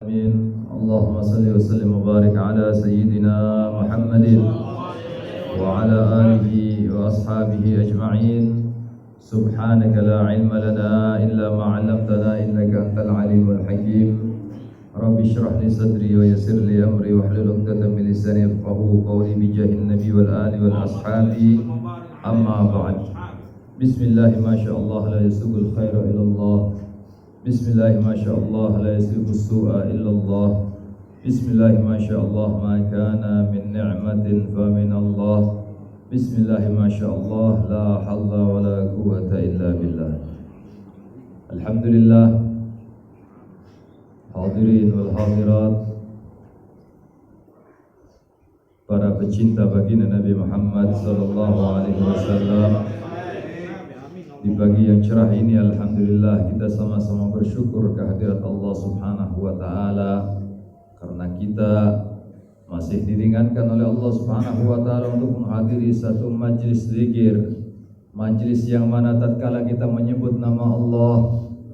Amin. Allahumma salli wa sallim wa barik ala sayyidina Muhammadin wa ala alihi wa ashabihi ajma'in. Subhanaka la ilma lana illa ma 'allamtana innaka antal alimul hakim. Rabbi shrah li sadri wa yassir li amri wa hlul 'uqdatam min lisani yafqahu qawli bi jahin nabi wal ali wal ashabi. Amma ba'd. Bismillah ma sya Allah la yasugul khaira ila Allah. Bismillah ma sya Allah la yasrifu su'a illallah. Bismillah ma sya Allah ma kana min ni'matin fa min Allah. Bismillah ma sya Allah la hawla wa la quwwata illa billah. Alhamdulillah. Hadirin wal hadirat, para pecinta baginda Nabi Muhammad sallallahu alaihi wasallam. Di pagi yang cerah ini alhamdulillah kita sama-sama bersyukur kehadirat Allah Subhanahu wa taala karena kita masih diringankan oleh Allah Subhanahu wa taala untuk menghadiri satu majlis zikir, majlis yang mana tatkala kita menyebut nama Allah,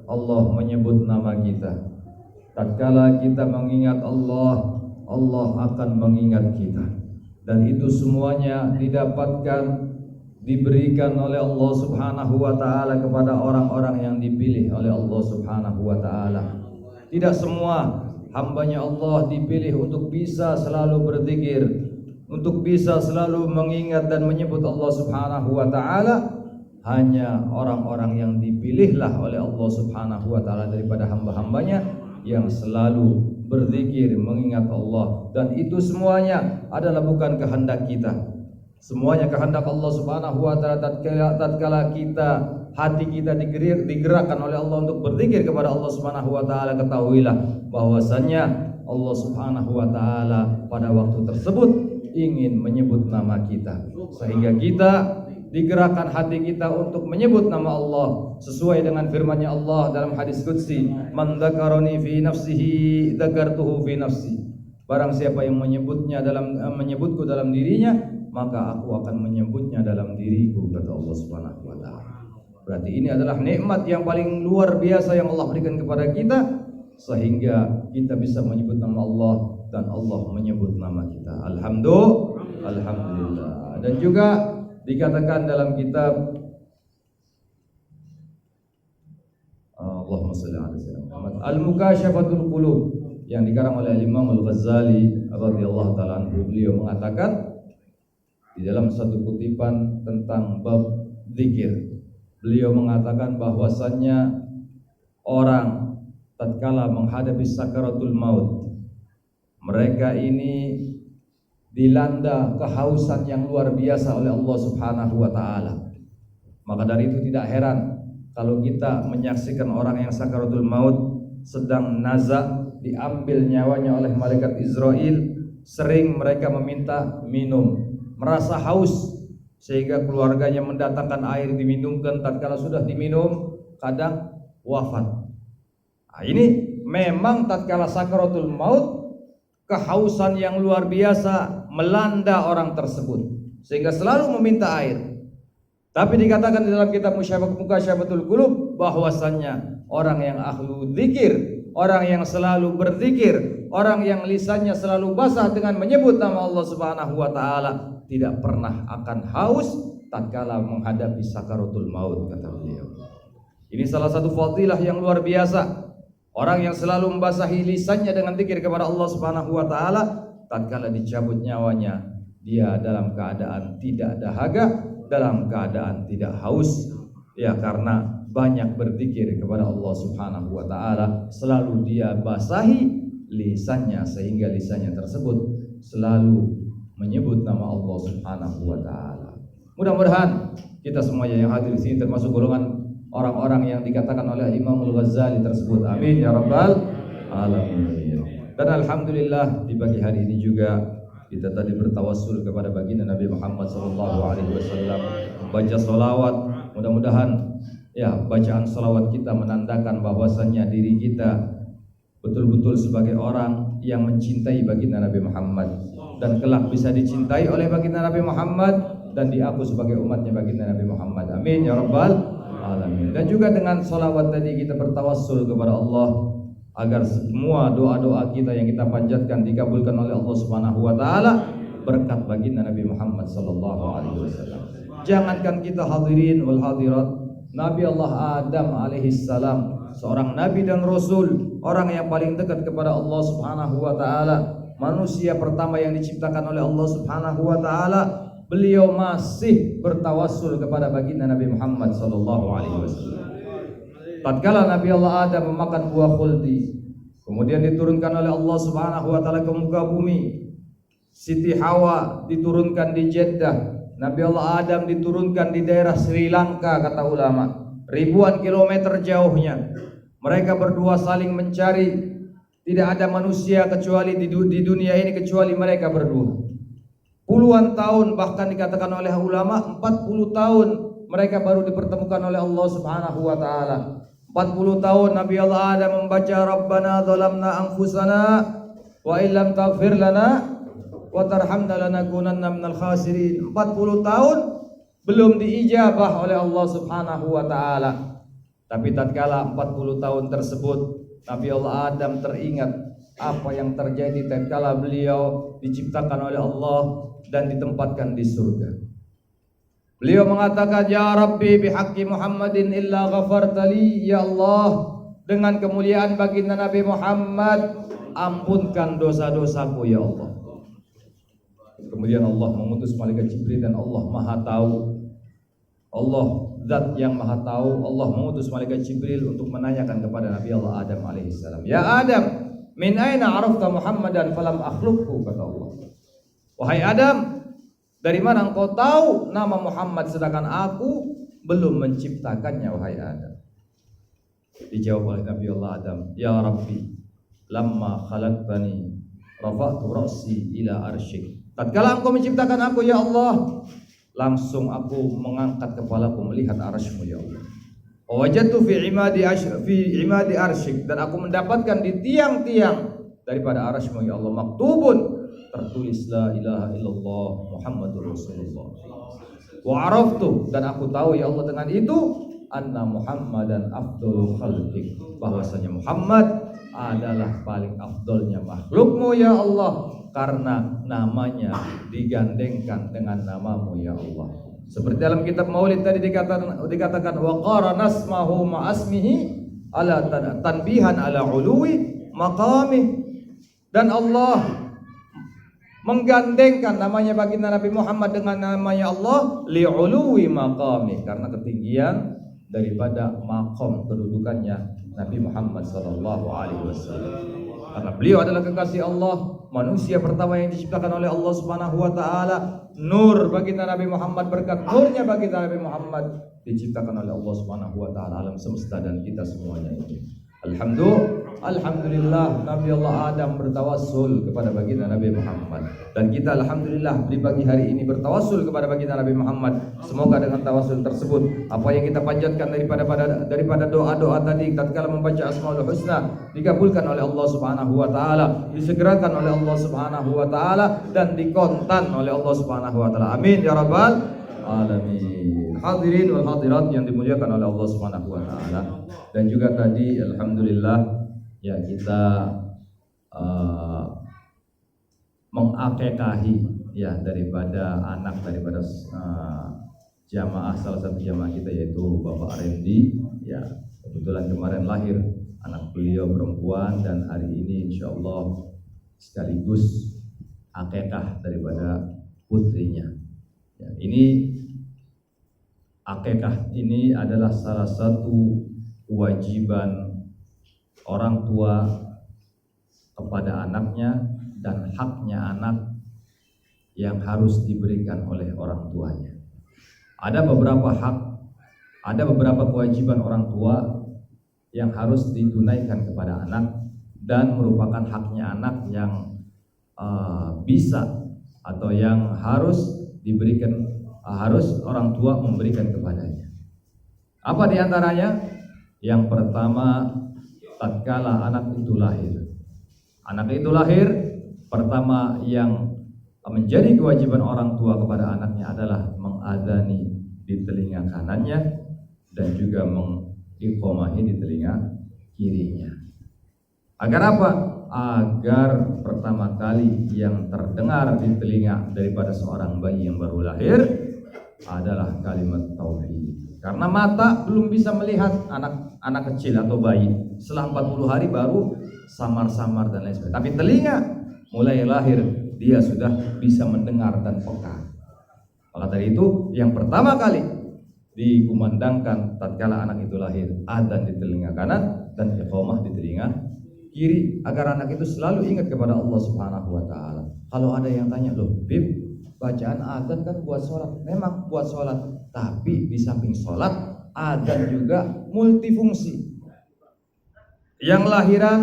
Allah menyebut nama kita. Tatkala kita mengingat Allah, Allah akan mengingat kita. Dan itu semuanya diberikan oleh Allah Subhanahu wa taala kepada orang-orang yang dipilih oleh Allah Subhanahu wa taala. Tidak semua hambanya Allah dipilih untuk bisa selalu berzikir, untuk bisa selalu mengingat dan menyebut Allah Subhanahu wa taala. Hanya orang-orang yang dipilihlah oleh Allah Subhanahu wa taala daripada hamba-hambanya yang selalu berzikir, mengingat Allah. Dan itu semuanya adalah bukan kehendak kita. Semuanya kehendak Allah Subhanahu wa taala. Tatkala kita, hati kita digerakkan oleh Allah untuk berzikir kepada Allah Subhanahu wa taala, ketahuilah bahwasannya Allah Subhanahu wa taala pada waktu tersebut ingin menyebut nama kita, sehingga kita digerakkan hati kita untuk menyebut nama Allah sesuai dengan firman-Nya Allah dalam hadis qudsi, "Man dzakarani fi nafsihi dzakartuhu fi nafsi." Barang siapa yang menyebutku dalam dirinya, maka aku akan menyebutnya dalam diriku, kata Allah Subhanahu wa taala. Berarti ini adalah nikmat yang paling luar biasa yang Allah berikan kepada kita, sehingga kita bisa menyebut nama Allah dan Allah menyebut nama kita. Alhamdulillah. Dan juga dikatakan dalam kitab Allahumma shalli ala sayyidina Muhammad Al-Mukashafatul Qulub yang dikarang oleh Imam Al-Ghazali radhiyallahu taala anhu. Beliau mengatakan di dalam satu kutipan tentang bab zikir, beliau mengatakan bahwasannya orang tatkala menghadapi sakaratul maut, mereka ini dilanda kehausan yang luar biasa oleh Allah Subhanahu wa taala. Maka dari itu tidak heran kalau kita menyaksikan orang yang sakaratul maut sedang nazak, diambil nyawanya oleh malaikat Israel, sering mereka meminta minum, merasa haus sehingga keluarganya mendatangkan air diminumkan. Tatkala sudah diminum kadang wafat. Nah, ini memang tatkala sakaratul maut kehausan yang luar biasa melanda orang tersebut sehingga selalu meminta air. Tapi dikatakan di dalam kitab Mukashafatul Qulub bahwasannya orang yang ahlu zikir, orang yang selalu berzikir, orang yang lisannya selalu basah dengan menyebut nama Allah Subhanahu wa taala, tidak pernah akan haus tatkala menghadapi sakaratul maut, kata beliau. Ini salah satu fadilah yang luar biasa. Orang yang selalu membasahi lisannya dengan zikir kepada Allah Subhanahu wa taala, tatkala dicabut nyawanya, dia dalam keadaan tidak dahaga, dalam keadaan tidak haus, ya, karena banyak berzikir kepada Allah Subhanahu wa taala. Selalu dia basahi lisannya sehingga lisannya tersebut selalu menyebut nama Allah Subhanahu wa taala. Mudah-mudahan kita semuanya yang hadir di sini termasuk golongan orang-orang yang dikatakan oleh Imam Al-Ghazali tersebut. Amin ya rabbal alamin. Dan alhamdulillah di pagi hari ini juga kita tadi bertawassul kepada baginda Nabi Muhammad sallallahu alaihi wasallam, baca selawat. Mudah-mudahan ya bacaan selawat kita menandakan bahwasannya diri kita betul-betul sebagai orang yang mencintai baginda Nabi Muhammad dan kelak bisa dicintai oleh baginda Nabi Muhammad dan diaku sebagai umatnya baginda Nabi Muhammad. Amin ya rabbal alamin. Dan juga dengan salawat tadi kita bertawassul kepada Allah agar semua doa-doa kita yang kita panjatkan dikabulkan oleh Allah Subhanahu wa taala berkat baginda Nabi Muhammad sallallahu alaihi wasallam. Jangankan kita hadirin wal hadirat, Nabi Allah Adam alaihi salam, seorang nabi dan rasul, orang yang paling dekat kepada Allah Subhanahu wa taala, manusia pertama yang diciptakan oleh Allah Subhanahu wa taala, beliau masih bertawassul kepada baginda Nabi Muhammad sallallahu alaihi wasallam. Tatkala Nabi Allah Adam memakan buah khuldi, kemudian diturunkan oleh Allah Subhanahu wa taala ke muka bumi. Siti Hawa diturunkan di Jeddah, Nabi Allah Adam diturunkan di daerah Sri Lanka, kata ulama, ribuan kilometer jauhnya. Mereka berdua saling mencari. Tidak ada manusia kecuali di dunia ini kecuali mereka berdua. Puluhan tahun, bahkan dikatakan oleh ulama 40 tahun mereka baru dipertemukan oleh Allah Subhanahu wa taala. 40 tahun Nabi Allah Adam membaca Rabbana zalamna anfusana wa illam taghfir lana wa tarhamna lanakunanna minal khasirin. 40 tahun belum diijabah oleh Allah Subhanahu wa taala. Tapi tatkala 40 tahun tersebut Nabi Allah Adam teringat apa yang terjadi tatkala beliau diciptakan oleh Allah dan ditempatkan di surga. Beliau mengatakan, ya Rabbi bihaqqi Muhammadin illa ghafartali, ya Allah, dengan kemuliaan baginda Nabi Muhammad ampunkan dosa-dosaku ya Allah. Kemudian Allah mengutus malaikat Jibril, dan Allah Maha Tahu. Allah Zat yang Maha Tahu, Allah mengutus malaikat Jibril untuk menanyakan kepada Nabi Allah Adam alaihissalam, ya Adam, min aina arafta Muhammadan falam akhluqhu, kata Allah. Wahai Adam, dari mana engkau tahu nama Muhammad sedangkan aku belum menciptakannya, wahai Adam? Dijawab oleh Nabi Allah Adam, ya Rabbi, lamma khalaqtani rafa'tu ra'si ila arsyik. Tatkala engkau menciptakan aku ya Allah, langsung aku mengangkat kepalaku melihat arsy-Mu ya Allah. Wajadtu fi imadi arsyik, dan aku mendapatkan di tiang-tiang daripada arsy-Mu ya Allah maktubun, tertulis la ilaha illallah Muhammadur Rasulullah. Wa araftu, dan aku tahu ya Allah dengan itu anna Muhammadan afdalul khalqik, bahwasanya Muhammad adalah paling afdolnya makhlukmu ya Allah, karena namanya digandengkan dengan namamu ya Allah. Seperti dalam kitab Maulid tadi dikatakan wa qarana asmahu ma asmihi ala tanbihan ala uluwi maqami, dan Allah menggandengkan namanya baginda Nabi Muhammad dengan namanya Allah li'uluwi maqami, karena ketinggian daripada maqam kedudukannya Nabi Muhammad sallallahu alaihi wasallam. Karena beliau adalah kekasih Allah, manusia pertama yang diciptakan oleh Allah Subhanahu wa taala, nur baginda Nabi Muhammad, berkat nurnya baginda Nabi Muhammad diciptakan oleh Allah Subhanahu wa taala alam semesta dan kita semuanya ini. Alhamdulillah Nabi Allah Adam bertawassul kepada baginda Nabi Muhammad, dan kita alhamdulillah di pagi hari ini bertawassul kepada baginda Nabi Muhammad. Semoga dengan tawassul tersebut apa yang kita panjatkan daripada doa-doa tadi tatkala membaca Asmaul Husna dikabulkan oleh Allah Subhanahu wa taala, disegerakan oleh Allah Subhanahu wa taala, dan dikontan oleh Allah Subhanahu wa taala. Amin ya rabbal alamin. Hadirin wal hadirat yang dimuliakan oleh Allah Subhanahu wa taala. Dan juga tadi alhamdulillah ya kita mengakekahi ya daripada anak daripada jamaah, salah satu jamaah kita yaitu Bapak Rendi ya, kebetulan kemarin lahir anak beliau perempuan, dan hari ini insyaallah sekaligus akekah daripada putrinya ya. Ini akekah ini adalah salah satu kewajiban orang tua kepada anaknya dan haknya anak yang harus diberikan oleh orang tuanya. Ada beberapa hak, ada beberapa kewajiban orang tua yang harus ditunaikan kepada anak dan merupakan haknya anak yang bisa atau yang harus diberikan, harus orang tua memberikan kepadanya. Apa diantaranya? Yang pertama, tatkala anak itu lahir. Anak itu lahir, pertama yang menjadi kewajiban orang tua kepada anaknya adalah mengadzani di telinga kanannya dan juga mengiqomahi di telinga kirinya. Agar apa? Agar pertama kali yang terdengar di telinga daripada seorang bayi yang baru lahir adalah kalimat tauhid. Karena mata belum bisa melihat anak kecil atau bayi. Setelah 40 hari baru samar-samar dan lain sebagainya. Tapi telinga mulai lahir dia sudah bisa mendengar dan peka. Maka dari itu yang pertama kali dikumandangkan tatkala anak itu lahir, adzan di telinga kanan dan iqamah di telinga kiri, agar anak itu selalu ingat kepada Allah Subhanahu wa taala. Kalau ada yang tanya, "Loh, Bib, bacaan adzan kan buat sholat." Memang buat sholat, tapi di samping sholat, adzan juga multifungsi. Yang lahiran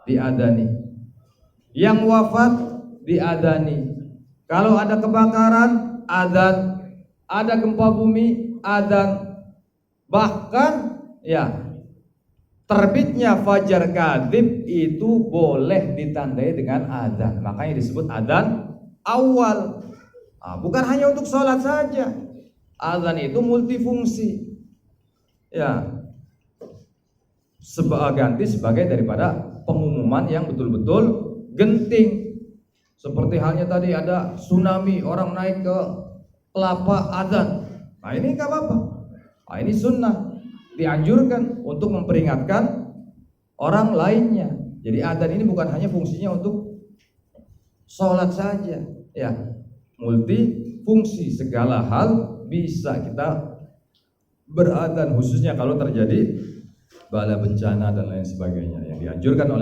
diadani, yang wafat diadani. Kalau ada kebakaran, adzan. Ada gempa bumi, adzan. Bahkan ya, terbitnya fajar kadzib itu boleh ditandai dengan adzan. Makanya disebut adzan awal. Bukan hanya untuk sholat saja. Adzan itu multifungsi. Ya, ganti sebagai daripada pengumuman yang betul-betul genting. Seperti halnya tadi ada tsunami, orang naik ke kelapa, adzan. Nah ini nggak apa-apa. Nah ini sunnah, dianjurkan untuk memperingatkan orang lainnya. Jadi adzan ini bukan hanya fungsinya untuk sholat saja, ya, multifungsi, segala hal bisa kita beradzan, khususnya kalau terjadi bala bencana dan lain sebagainya. Yang dianjurkan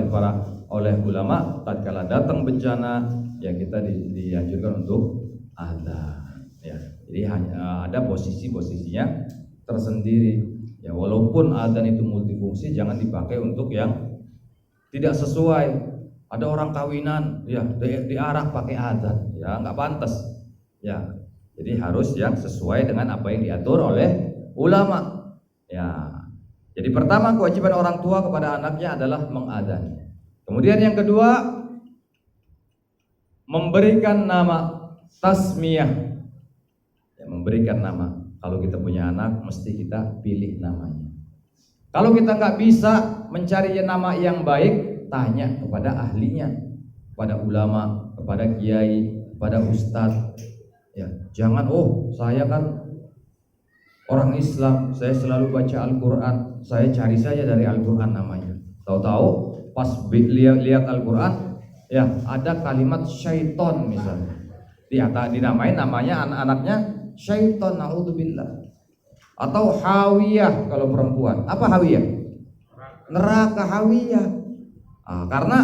oleh ulama tatkala datang bencana, ya kita dianjurkan untuk adzan. Ya, jadi hanya ada posisi-posisinya tersendiri. Ya, walaupun adzan itu multifungsi, jangan dipakai untuk yang tidak sesuai. Ada orang kawinan, ya diarak pakai adzan, ya nggak pantas. Ya, jadi harus yang sesuai dengan apa yang diatur oleh ulama. Ya, jadi pertama kewajiban orang tua kepada anaknya adalah mengadzan. Kemudian yang kedua, memberikan nama, tasmiyah. Ya, memberikan nama. Kalau kita punya anak, mesti kita pilih namanya. Kalau kita nggak bisa mencari nama yang baik, tanya kepada ahlinya, kepada ulama, kepada kiai, kepada ustadz. Ya, jangan, oh saya kan orang Islam, saya selalu baca Al-Quran, saya cari saja dari Al-Quran namanya. Tahu-tahu pas lihat Al-Quran, ya ada kalimat syaiton misalnya, dinamain namanya anak-anaknya syaiton, naudzubillah. Atau hawiyah kalau perempuan. Apa hawiyah? Neraka hawiyah. Karena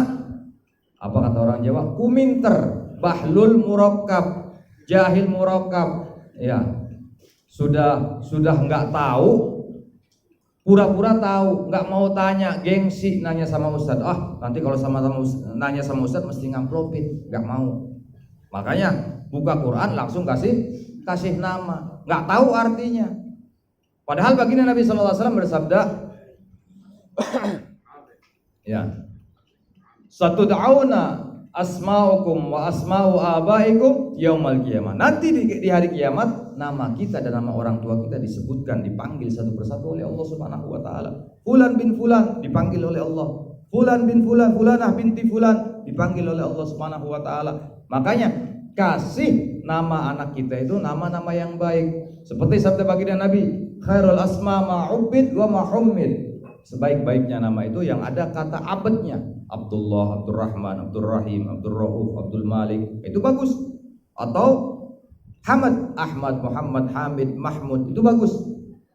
apa kata orang Jawa? Kuminter, bahlul murakkab, jahil murakkab. Ya, sudah nggak tahu, pura-pura tahu, nggak mau tanya, gengsi nanya sama ustadz. Nanti kalau nanya sama ustadz mesti ngamplopin, nggak mau. Makanya buka Quran langsung kasih nama, nggak tahu artinya. Padahal baginda Nabi SAW bersabda, ya, satud'auna asma'ukum wa asma'u abaikum yaumal qiyamah. Nanti di hari kiamat nama kita dan nama orang tua kita disebutkan, dipanggil satu persatu oleh Allah Subhanahu wa taala. Fulan bin fulan dipanggil oleh Allah. Fulan bin fulan, fulanah binti fulan dipanggil oleh Allah Subhanahu wa taala. Makanya kasih nama anak kita itu nama-nama yang baik. Seperti sabda baginda Nabi, khairul asma ma'ubid wa mahummid. Sebaik-baiknya nama itu yang ada kata abadnya. Abdullah, Abdurrahman, Abdurrahim, Abdurrauf, Abdul Malik, itu bagus. Atau Hamad, Ahmad, Muhammad, Hamid, Mahmud, itu bagus.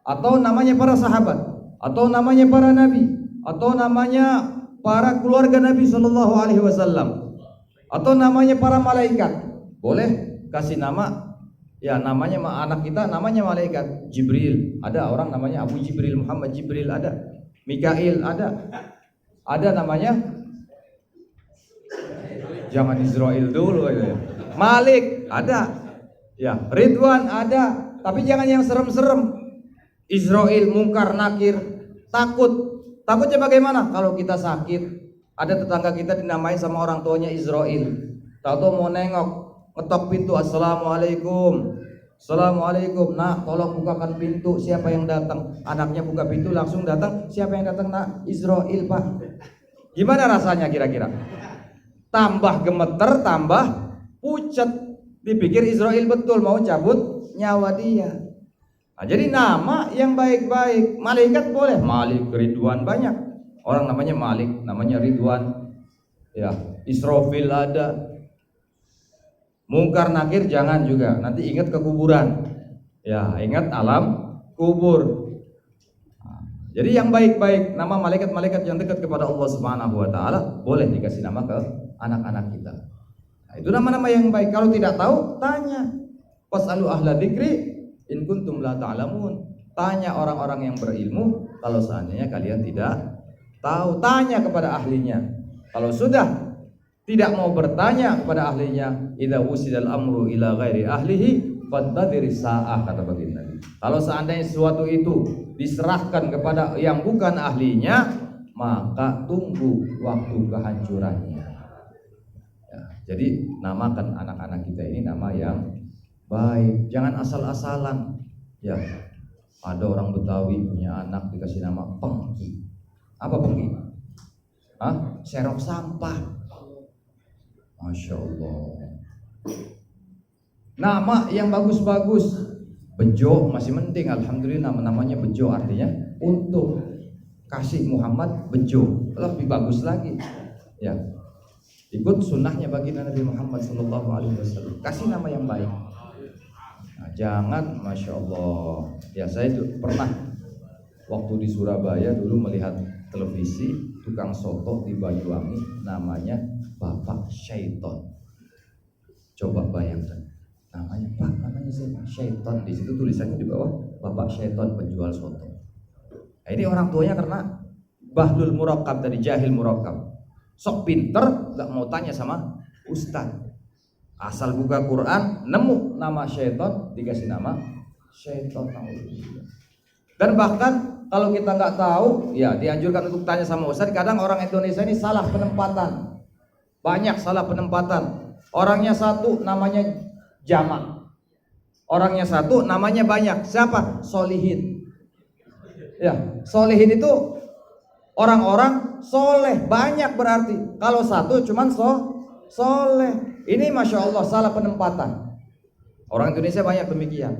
Atau namanya para sahabat, atau namanya para nabi, atau namanya para keluarga Nabi Shallallahu Alaihi Wasallam, atau namanya para malaikat. Boleh kasih nama. Ya, namanya anak kita namanya malaikat Jibril, ada orang namanya Abu Jibril, Muhammad Jibril, ada Mikail, ada namanya, jangan Israel dulu ya. Malik ada, ya Ridwan ada, tapi jangan yang serem-serem. Israel, Mungkar, Nakir. Takutnya bagaimana? Kalau kita sakit, ada tetangga kita dinamain sama orang tuanya Israel, tahu-tahu mau nengok, ketok pintu, assalamualaikum. Assalamualaikum, nak tolong bukakan pintu, siapa yang datang? Anaknya buka pintu langsung datang, siapa yang datang nak? Israel pak. Gimana rasanya kira-kira? Tambah gemeter, tambah pucat. Dipikir Israel betul mau cabut nyawa dia. Nah, jadi nama yang baik-baik. Malaikat boleh, Malik, Ridwan, banyak. Orang namanya Malik, namanya Ridwan. Ya, Israfil ada. Mungkar Nakir jangan juga. Nanti ingat ke kuburan. Ya, ingat alam kubur. Nah, jadi yang baik-baik, nama malaikat-malaikat yang dekat kepada Allah Subhanahu wa taala boleh dikasih nama ke anak-anak kita. Nah, itu nama-nama yang baik. Kalau tidak tahu, tanya. Fasalu ahla dzikri in kuntum la ta'lamun. Tanya orang-orang yang berilmu kalau seandainya kalian tidak tahu. Tanya kepada ahlinya. Kalau sudah tidak mau bertanya kepada ahlinya, idza wusidal amru ila ghairi ahlihi fantadhir sa'ah, kata baginda Nabi. Kalau seandainya sesuatu itu diserahkan kepada yang bukan ahlinya, maka tunggu waktu kehancurannya. Ya, jadi namakan anak-anak kita ini nama yang baik, jangan asal-asalan. Ya, ada orang Betawi punya anak dikasih nama Pengki. Apa Pengki? Serok sampah. Masya Allah. Nama yang bagus-bagus. Bejo masih penting, alhamdulillah namanya Bejo, artinya untuk kasih Muhammad Bejo, lebih bagus lagi. Ya, ikut sunnahnya baginda Nabi Muhammad SAW. Kasih nama yang baik. Nah, jangan, Masya Allah. Ya, saya pernah waktu di Surabaya dulu melihat televisi, tukang soto di Banyuwangi namanya Bapak Syaiton. Coba bayangkan, namanya Pak, namanya siapa? Syaiton. Di situ tulisannya di bawah Bapak Syaiton penjual soto. Nah, ini orang tuanya karena bahlul murakkab, tadi jahil murakkab, sok pinter, nggak mau tanya sama ustaz. Asal buka Quran, nemu nama Syaiton, dikasih nama Syaiton. Dan bahkan kalau kita nggak tahu, ya dianjurkan untuk tanya sama ustaz. Kadang orang Indonesia ini salah penempatan. Banyak salah penempatan. Orangnya satu namanya jamak, orangnya satu namanya banyak. Siapa? Solihin. Ya, solihin itu orang-orang soleh, banyak berarti. Kalau satu cuman soleh. Ini Masya Allah salah penempatan. Orang Indonesia banyak demikian.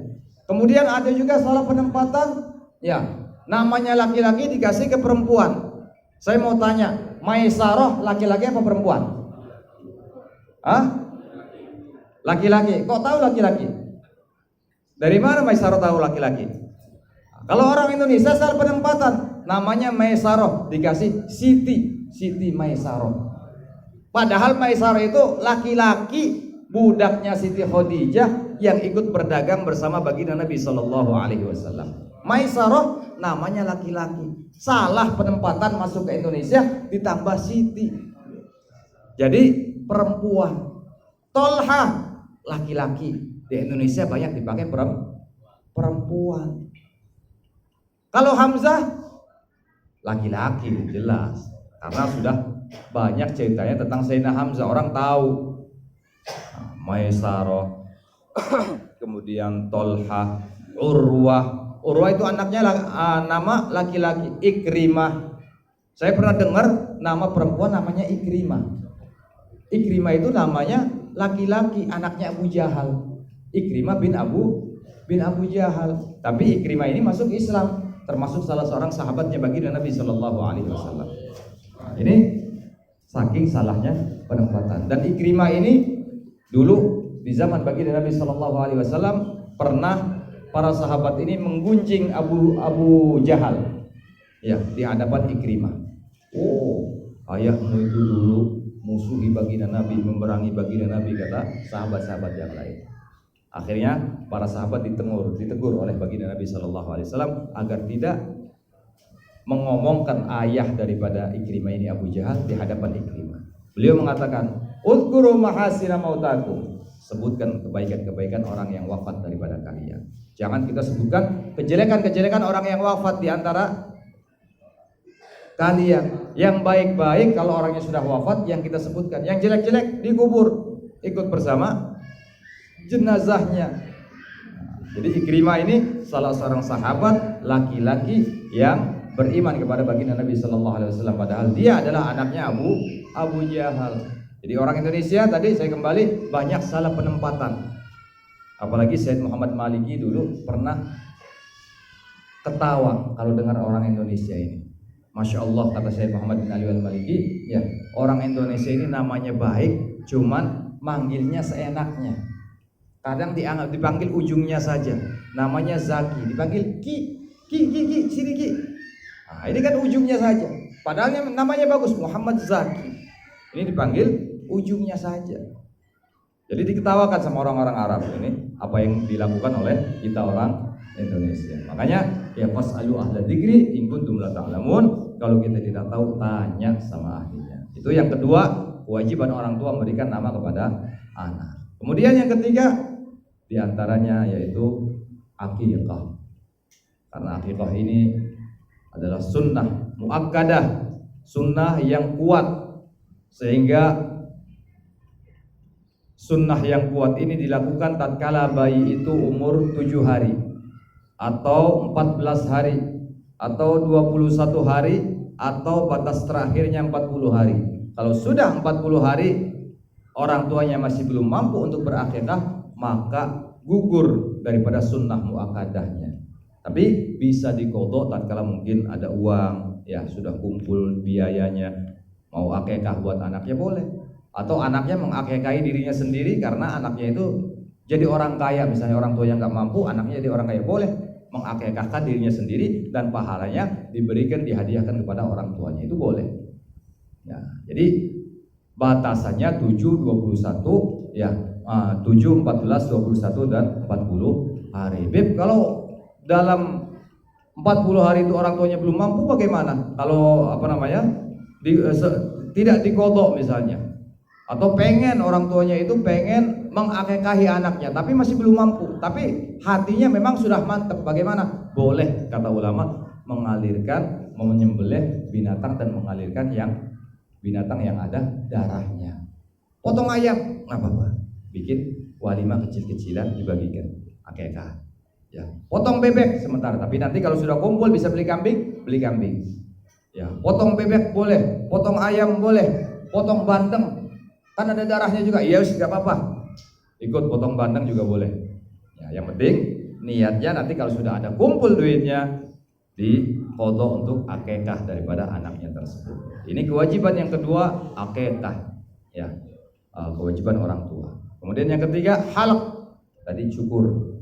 Kemudian ada juga salah penempatan, ya, namanya laki-laki dikasih ke perempuan. Saya mau tanya, Maisaroh laki-laki apa perempuan? Laki-laki. Kok tahu laki-laki? Dari mana Maisaroh tahu laki-laki? Kalau orang Indonesia salah penempatan, namanya Maisaroh dikasih Siti Maisaroh. Padahal Maisaroh itu laki-laki, budaknya Siti Khadijah yang ikut berdagang bersama baginda Nabi Shallallahu Alaihi Wasallam. Maisaroh namanya laki-laki. Salah penempatan masuk ke Indonesia ditambah Siti. Jadi perempuan. Tolha laki-laki. Di Indonesia banyak dipakai perempuan. Kalau Hamzah laki-laki, jelas. Karena sudah banyak ceritanya tentang Sayyidina Hamzah, orang tahu. Maisaroh, kemudian Tolha, Urwah itu anaknya nama laki-laki. Ikrimah, saya pernah dengar nama perempuan namanya Ikrimah. Ikrimah itu namanya laki-laki, anaknya Abu Jahal. Ikrimah bin Abu Jahal. Tapi Ikrimah ini masuk Islam, termasuk salah seorang sahabatnya baginda Nabi Shallallahu Alaihi Wasallam. Ini saking salahnya penempatan. Dan Ikrimah ini dulu di zaman baginda Nabi Shallallahu Alaihi Wasallam pernah para sahabat ini menggunjing Abu Jahal, ya, di hadapan Ikrimah. Oh, ayahmu itu dulu musuhi baginda Nabi, memerangi baginda Nabi, kata sahabat-sahabat yang lain. Akhirnya para sahabat ditegur oleh baginda Nabi Shallallahu Alaihi Wasallam agar tidak mengomongkan ayah daripada Ikrimah ini, Abu Jahal, di hadapan Ikrimah. Beliau mengatakan, "Udhkuru mahasina mautakum." Sebutkan kebaikan-kebaikan orang yang wafat daripada kalian. Jangan kita sebutkan kejelekan-kejelekan orang yang wafat di antara kalian. Yang baik-baik kalau orangnya sudah wafat yang kita sebutkan. Yang jelek-jelek dikubur, ikut bersama jenazahnya. Jadi Ikrimah ini salah seorang sahabat laki-laki yang beriman kepada baginda Nabi Sallallahu Alaihi Wasallam, padahal dia adalah anaknya Abu Jahal. Jadi orang Indonesia tadi saya kembali banyak salah penempatan. Apalagi Said Muhammad Maliki dulu pernah ketawa kalau dengar orang Indonesia ini. Masya Allah, kata Said Muhammad bin Ali al-Maliki, ya, orang Indonesia ini namanya baik, cuman manggilnya seenaknya. Kadang dipanggil ujungnya saja. Namanya Zaki, dipanggil Ki, sini Ki. Nah, ini kan ujungnya saja. Padahal namanya bagus, Muhammad Zaki. Ini dipanggil ujungnya saja. Jadi diketawakan sama orang-orang Arab ini apa yang dilakukan oleh kita orang Indonesia. Makanya ya fasalu ahla dzikri in kuntum la ta'lamun. Kalau kita tidak tahu, tanya sama ahlinya. Itu yang kedua, kewajiban orang tua memberikan nama kepada anak. Kemudian yang ketiga, diantaranya yaitu akikah. Karena akikah ini adalah sunnah muakkadah, sunnah yang kuat, sehingga sunnah yang kuat ini dilakukan tatkala bayi itu umur 7 hari atau 14 hari atau 21 hari atau batas terakhirnya 40 hari. Kalau sudah 40 hari orang tuanya masih belum mampu untuk berakikah, maka gugur daripada sunnah muakkadahnya. Tapi bisa diqodho tatkala mungkin ada uang, ya sudah kumpul biayanya, mau akikah buat anaknya boleh. Atau anaknya mengakikahi dirinya sendiri karena anaknya itu jadi orang kaya, misalnya orang tua yang nggak mampu, anaknya jadi orang kaya, boleh mengakikahkan dirinya sendiri dan pahalanya diberikan, dihadiahkan kepada orang tuanya, itu boleh. Ya, jadi batasannya 7, 21, ya 7, 14, 21 dan 40 hari. Beb, kalau dalam 40 hari itu orang tuanya belum mampu bagaimana? Kalau tidak diqodho misalnya, atau pengen orang tuanya itu pengen mengakikahi anaknya tapi masih belum mampu, tapi hatinya memang sudah mantap, bagaimana? Boleh, kata ulama, mengalirkan, menyembelih binatang dan mengalirkan binatang yang ada darahnya. Potong ayam nggak apa-apa, bikin walimah kecil-kecilan dibagikan akikah. Ya, potong bebek sementara, tapi nanti kalau sudah kumpul bisa beli kambing. Ya, potong bebek boleh, potong ayam boleh, potong bandeng, kan ada darahnya juga. Iya, nggak apa-apa, ikut potong bandeng juga boleh. Ya, yang penting niatnya nanti kalau sudah ada kumpul duitnya diqodho untuk akikah daripada anaknya tersebut. Ini kewajiban yang kedua, akikah. Ya, kewajiban orang tua. Kemudian yang ketiga, halq. Tadi dicukur.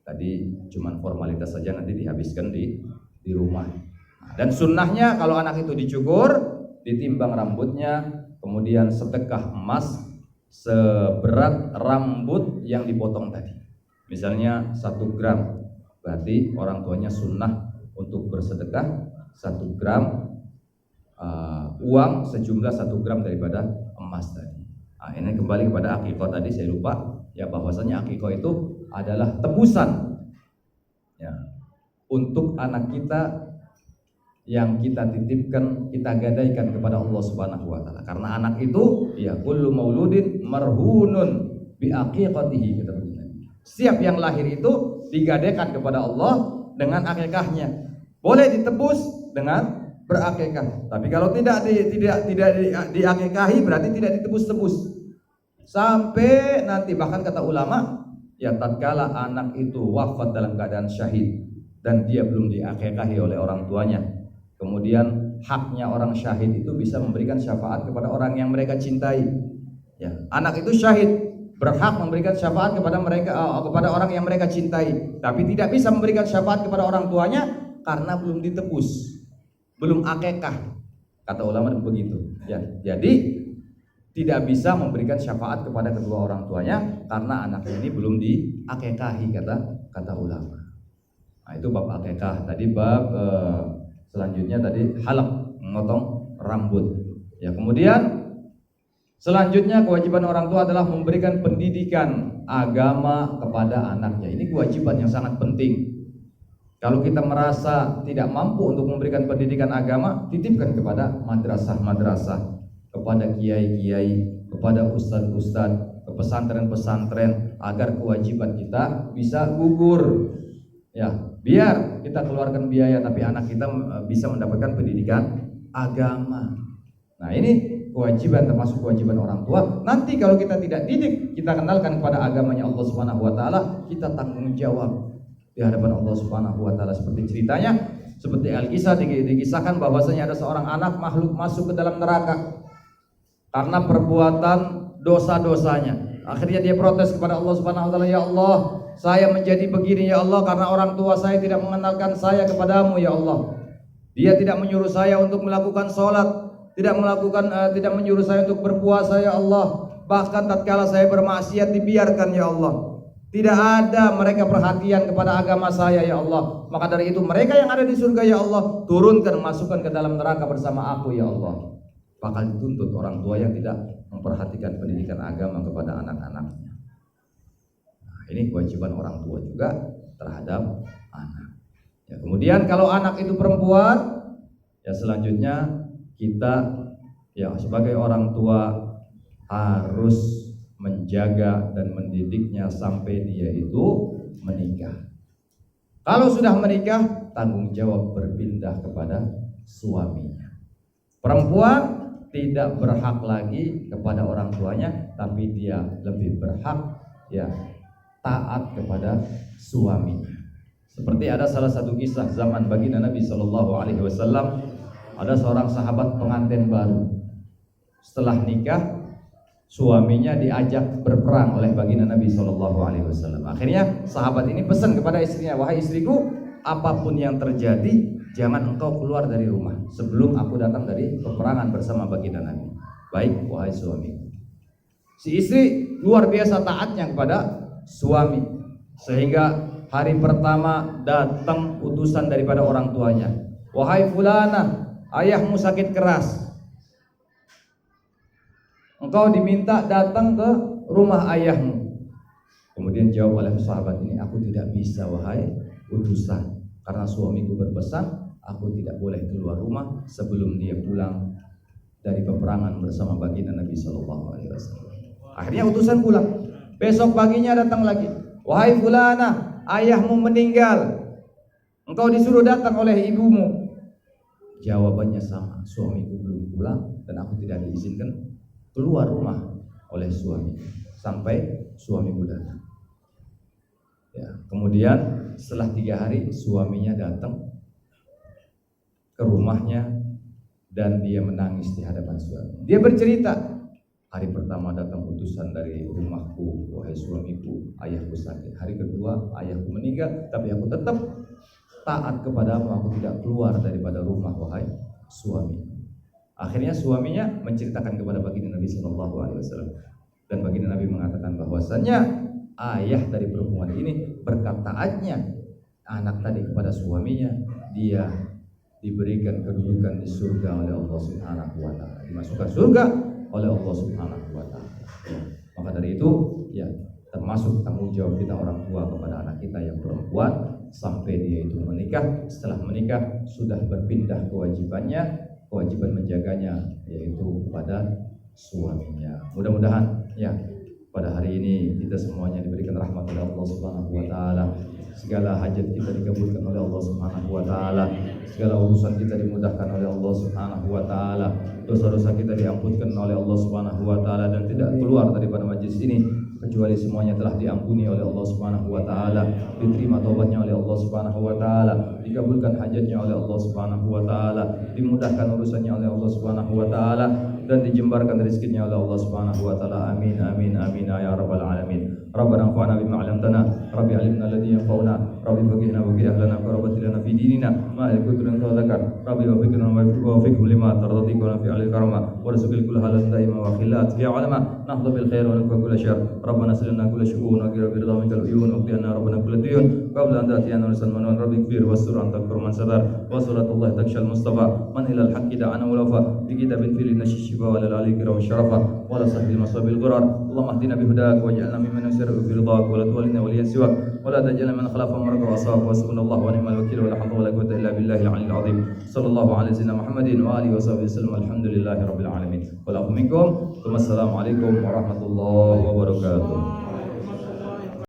Tadi cuman formalitas saja, nanti dihabiskan di rumah. Dan sunnahnya kalau anak itu dicukur, ditimbang rambutnya, kemudian sedekah emas seberat rambut yang dipotong tadi. Misalnya 1 gram, berarti orang tuanya sunnah untuk bersedekah 1 gram uang sejumlah 1 gram daripada emas tadi. Nah, ini kembali kepada akikah tadi, saya lupa ya, bahwasanya akikah itu adalah tebusan ya untuk anak kita yang kita titipkan, kita gadaikan kepada Allah Subhanahu wa taala. Karena anak itu ya kullu mauludin marhunun bi aqiqatihi, kata Nabi. Setiap yang lahir itu digadaikan kepada Allah dengan akikahnya. Boleh ditebus dengan berakikah. Tapi kalau tidak diakikahi berarti tidak ditebus-tebus. Sampai nanti, bahkan kata ulama, ya tatkala anak itu wafat dalam keadaan syahid dan dia belum diakikahi oleh orang tuanya, kemudian haknya orang syahid itu bisa memberikan syafaat kepada orang yang mereka cintai. Ya, anak itu syahid, berhak memberikan syafaat kepada kepada orang yang mereka cintai, tapi tidak bisa memberikan syafaat kepada orang tuanya karena belum ditebus, belum akikah. Kata ulama begitu. Ya, jadi tidak bisa memberikan syafaat kepada kedua orang tuanya karena anaknya ini belum diakikahi, kata ulama. Nah, itu bab akikah. Tadi bab selanjutnya tadi halaq, memotong rambut. Ya, kemudian selanjutnya kewajiban orang tua adalah memberikan pendidikan agama kepada anaknya. Ini kewajiban yang sangat penting. Kalau kita merasa tidak mampu untuk memberikan pendidikan agama, titipkan kepada madrasah-madrasah, kepada kiai-kiai, kepada ustadz-ustadz, ke pesantren-pesantren, agar kewajiban kita bisa gugur. Ya, Biar kita keluarkan biaya tapi anak kita bisa mendapatkan pendidikan agama. Nah, ini kewajiban, termasuk kewajiban orang tua. Nanti kalau kita tidak didik, kita kenalkan kepada agamanya Allah Subhanahu wa taala, kita tanggung jawab di hadapan Allah Subhanahu wa taala. Seperti ceritanya, seperti Al-Kisah dikisahkan bahwasanya ada seorang anak makhluk masuk ke dalam neraka karena perbuatan dosa-dosanya. Akhirnya dia protes kepada Allah Subhanahu wa taala, "Ya Allah, saya menjadi begini ya Allah karena orang tua saya tidak mengenalkan saya kepadamu ya Allah. Dia tidak menyuruh saya untuk melakukan sholat, tidak menyuruh saya untuk berpuasa ya Allah. Bahkan tatkala saya bermaksiat dibiarkan ya Allah. Tidak ada mereka perhatian kepada agama saya ya Allah. Maka dari itu mereka yang ada di surga ya Allah, turunkan, masukkan ke dalam neraka bersama aku ya Allah." Bakal dituntut orang tua yang tidak memperhatikan pendidikan agama kepada anak-anaknya. Nah, ini kewajiban orang tua juga terhadap anak. Ya, kemudian kalau anak itu perempuan, ya selanjutnya kita ya sebagai orang tua harus menjaga dan mendidiknya sampai dia itu menikah. Kalau sudah menikah, tanggung jawab berpindah kepada suaminya. Perempuan tidak berhak lagi kepada orang tuanya, tapi dia lebih berhak ya taat kepada suaminya. Seperti ada salah satu kisah zaman baginda Nabi Shallallahu Alaihi Wasallam, ada seorang sahabat pengantin baru. Setelah nikah, suaminya diajak berperang oleh baginda Nabi Shallallahu Alaihi Wasallam. Akhirnya sahabat ini pesan kepada istrinya, "Wahai istriku, apapun yang terjadi, jangan engkau keluar dari rumah sebelum aku datang dari peperangan bersama baginda Nabi." "Baik, wahai suami." Si istri luar biasa taatnya kepada suami, sehingga hari pertama datang utusan daripada orang tuanya, "Wahai fulana, ayahmu sakit keras. Engkau diminta datang ke rumah ayahmu." Kemudian jawab oleh sahabat ini, "Aku tidak bisa wahai utusan, karena suamiku berpesan aku tidak boleh keluar rumah sebelum dia pulang dari peperangan bersama baginda Nabi Shallallahu Alaihi Wasallam." Akhirnya utusan pulang. Besok paginya datang lagi, "Wahai fulana, ayahmu meninggal. Engkau disuruh datang oleh ibumu." Jawabannya sama, "Suamiku belum pulang dan aku tidak diizinkan keluar rumah oleh suami sampai suamiku datang." Ya, kemudian setelah 3 hari suaminya datang ke rumahnya dan dia menangis di hadapan suami. Dia bercerita, "Hari pertama datang utusan dari rumahku, wahai suamiku, ayahku sakit. Hari kedua ayahku meninggal, tapi aku tetap taat kepadamu, aku tidak keluar daripada rumah wahai suami." Akhirnya suaminya menceritakan kepada baginda Nabi Shallallahu Alaihi Wasallam, dan baginda Nabi mengatakan bahwasannya ayah dari perempuan ini berkat taatnya anak tadi kepada suaminya, dia diberikan kedudukan di surga oleh Allah Subhanahu wa taala, dimasukkan surga oleh Allah Subhanahu wa taala. Maka dari itu ya termasuk tanggung jawab kita orang tua kepada anak kita yang perempuan sampai dia itu menikah. Setelah menikah sudah berpindah kewajiban menjaganya yaitu kepada suaminya. Mudah-mudahan ya pada hari ini kita semuanya diberikan rahmat oleh Allah Subhanahu wa taala. Segala hajat kita dikabulkan oleh Allah Subhanahu wa taala. Segala urusan kita dimudahkan oleh Allah Subhanahu wa taala. Dosa-dosa kita diampunkan oleh Allah Subhanahu wa taala dan tidak keluar daripada majlis ini kecuali semuanya telah diampuni oleh Allah Subhanahu wa taala, diterima taubatnya oleh Allah Subhanahu wa taala, dikabulkan hajatnya oleh Allah Subhanahu wa taala, dimudahkan urusannya oleh Allah Subhanahu wa taala dan dijembarkan rezekinya oleh Allah Subhanahu wa taala. Amin amin amin ya rabbal alamin. Rabbana anfa'na bima 'allamtana, rabbi 'allimna alladhi yanfa'una, rabbi faqihna wa qih ahlana wa rabbi lana fi dinina ma yakutuna dzakar, rabbi wafiqna wa fiqh lima tardika fi alil karama wa rizqil kull halal daima wa khilat ya ulama nahdhu bil khair wa nakfa kull syarr. Rabbana salina kull syu'un wa qira bi ridhamikal uyun wa qina rabbana kull diyun qabla an ta'tiyana rusul man rabbi kfir wa sur anta kurman sadar wa suratullah takshal mustafa man ila al haqqi da'ana wa lafa bi kitabin fil nashifa wa lal alikra wa syarafa wa la sahbil masabil ghurar. Allahumma hdina bi hudak waj'alna mimman yusirru fi ridhak wa la tuwallina waliyan siwak wa la taj'alna man khalafa marqa wa asab wa subhanallahu wa ni'mal wakeel wa la hawla wa la quwwata illa billahil aliyyil azim. Sallallahu alaihi wasallam Muhammadin wa alihi wa sahbihi wasallam. Alhamdulillahi rabbil alamin. Wa lakum minkum. Wassalamu alaikum warahmatullahi wabarakatuh.